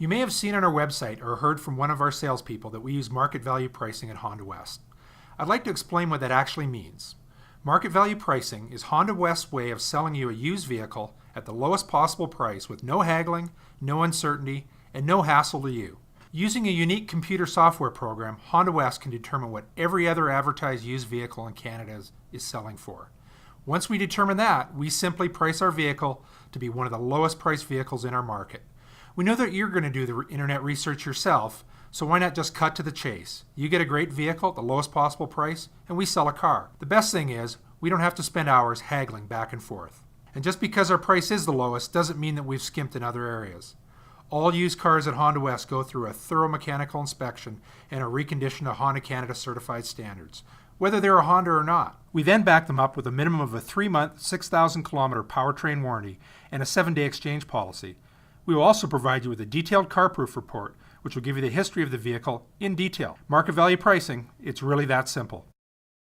You may have seen on our website or heard from one of our salespeople that we use market value pricing at Honda West. I'd like to explain what that actually means. Market value pricing is Honda West's way of selling you a used vehicle at the lowest possible price with no haggling, no uncertainty, and no hassle to you. Using a unique computer software program, Honda West can determine what every other advertised used vehicle in Canada is selling for. Once we determine that, we simply price our vehicle to be one of the lowest priced vehicles in our market. We know that you're going to do the internet research yourself, so why not just cut to the chase? You get a great vehicle at the lowest possible price, and we sell a car. The best thing is, we don't have to spend hours haggling back and forth. And just because our price is the lowest doesn't mean that we've skimped in other areas. All used cars at Honda West go through a thorough mechanical inspection and are reconditioned to Honda Canada certified standards, whether they're a Honda or not. We then back them up with a minimum of a 3-month, 6,000-kilometer powertrain warranty and a 7-day exchange policy. We will also provide you with a detailed Carproof report, which will give you the history of the vehicle in detail. Market value pricing, it's really that simple.